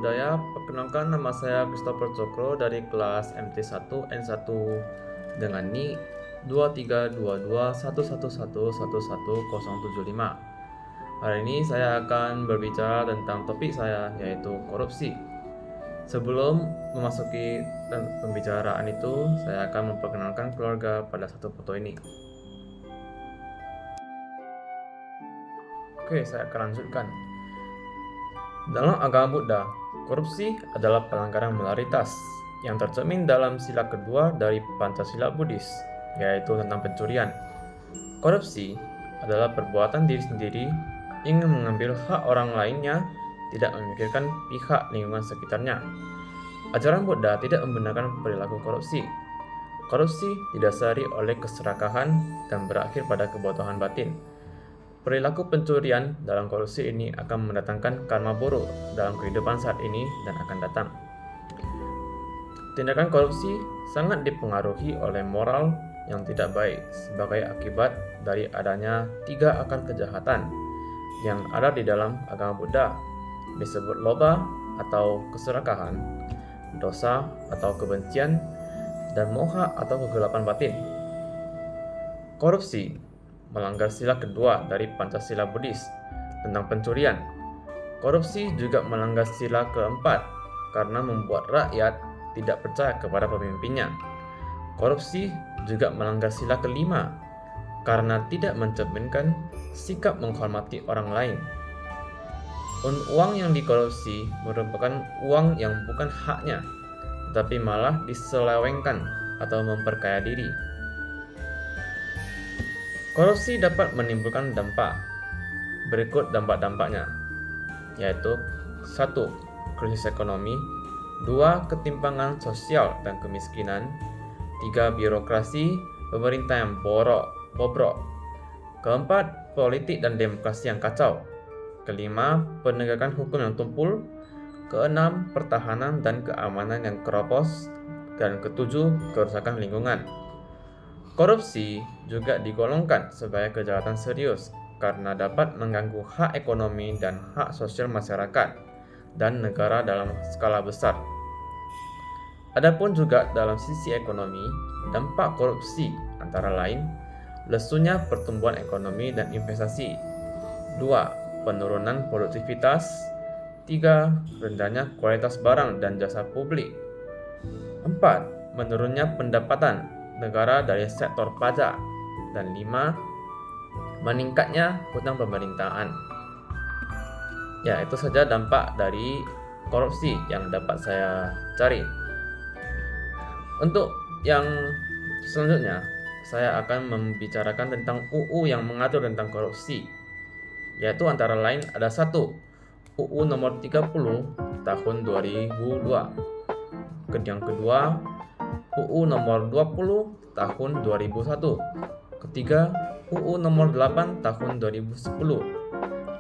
Budaya. Perkenalkan, nama saya Christopher Cokro dari kelas MT1N1 dengan NIK 232211111075. Hari ini saya akan berbicara tentang topik saya, yaitu korupsi. Sebelum memasuki pembicaraan itu, saya akan memperkenalkan keluarga pada satu foto ini. Oke, saya akan lanjutkan. Dalam agama Buddha, korupsi adalah pelanggaran moralitas yang tercermin dalam sila kedua dari Pancasila Buddhis, yaitu tentang pencurian. Korupsi adalah perbuatan diri sendiri ingin mengambil hak orang lainnya, tidak memikirkan pihak lingkungan sekitarnya. Ajaran Buddha tidak membenarkan perilaku korupsi. Korupsi didasari oleh keserakahan dan berakhir pada kebodohan batin. Perilaku pencurian dalam korupsi ini akan mendatangkan karma buruk dalam kehidupan saat ini dan akan datang. Tindakan korupsi sangat dipengaruhi oleh moral yang tidak baik sebagai akibat dari adanya 3 akar kejahatan yang ada di dalam agama Buddha, disebut loba atau keserakahan, dosa atau kebencian, dan moha atau kegelapan batin. Korupsi melanggar sila kedua dari Pancasila Buddhis tentang pencurian. Korupsi juga melanggar sila keempat karena membuat rakyat tidak percaya kepada pemimpinnya. Korupsi juga melanggar sila kelima karena tidak mencerminkan sikap menghormati orang lain. Uang yang dikorupsi merupakan uang yang bukan haknya, tetapi malah diselewengkan atau memperkaya diri. Korupsi dapat menimbulkan dampak. Berikut dampak-dampaknya, yaitu 1. Krisis ekonomi, 2. Ketimpangan sosial dan kemiskinan, 3. Birokrasi pemerintah yang bobrok, 4. Politik dan demokrasi yang kacau, 5. Penegakan hukum yang tumpul, 6. Pertahanan dan keamanan yang keropos, dan 7. Kerusakan lingkungan. Korupsi juga digolongkan sebagai kejahatan serius karena dapat mengganggu hak ekonomi dan hak sosial masyarakat dan negara dalam skala besar. Adapun juga dalam sisi ekonomi, dampak korupsi antara lain lesunya pertumbuhan ekonomi dan investasi, 2. Penurunan produktivitas, 3. Rendahnya kualitas barang dan jasa publik, 4. Menurunnya pendapatan negara dari sektor pajak, dan 5. Meningkatnya hutang pemerintahan. Ya, itu saja dampak dari korupsi yang dapat saya cari. Untuk yang selanjutnya, saya akan membicarakan tentang UU yang mengatur tentang korupsi, yaitu antara lain ada 1. UU nomor 30 tahun 2002. Yang kedua, UU nomor 20 tahun 2001. Ketiga, UU nomor 8 tahun 2010.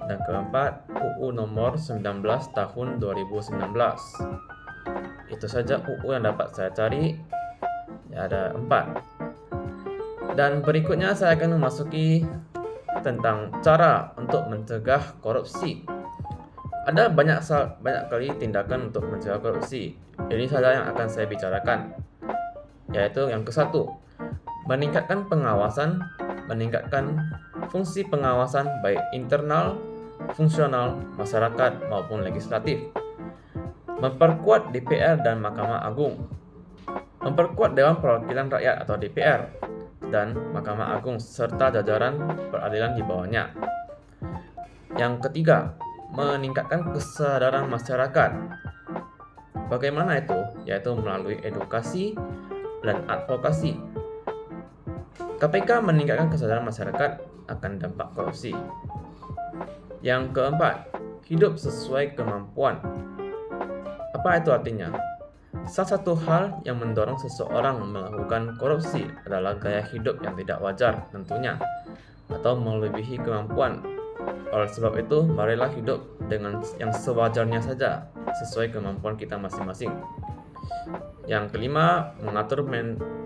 Dan keempat, UU nomor 19 tahun 2019. Itu saja UU yang dapat saya cari. Ya, ada 4. Dan berikutnya saya akan memasuki tentang cara untuk mencegah korupsi. Ada banyak kali tindakan untuk mencegah korupsi. Ini saja yang akan saya bicarakan, yaitu yang ke-1, meningkatkan fungsi pengawasan baik internal, fungsional, masyarakat maupun legislatif. Memperkuat DPR dan Mahkamah Agung. Memperkuat Dewan Perwakilan Rakyat atau DPR dan Mahkamah Agung serta jajaran peradilan di bawahnya. Yang ketiga, meningkatkan kesadaran masyarakat. Bagaimana itu? Yaitu melalui edukasi dan advokasi. KPK meningkatkan kesadaran masyarakat akan dampak korupsi. Yang keempat, hidup sesuai kemampuan. Apa itu artinya? Salah satu hal yang mendorong seseorang melakukan korupsi adalah gaya hidup yang tidak wajar tentunya, atau melebihi kemampuan. Oleh sebab itu, marilah hidup dengan yang sewajarnya saja, sesuai kemampuan kita masing-masing. Yang kelima,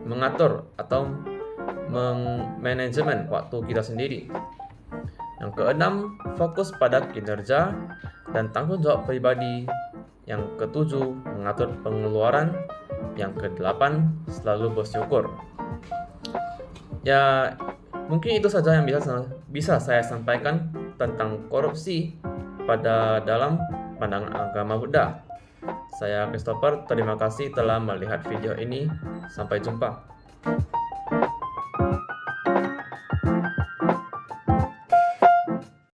mengatur atau manajemen waktu kita sendiri. Yang keenam, fokus pada kinerja dan tanggung jawab pribadi Yang ketujuh, mengatur pengeluaran. Yang kedelapan, selalu bersyukur. Ya, mungkin itu saja yang bisa saya sampaikan tentang korupsi dalam pandangan agama Buddha. Saya Christopher, terima kasih telah melihat video ini. Sampai jumpa.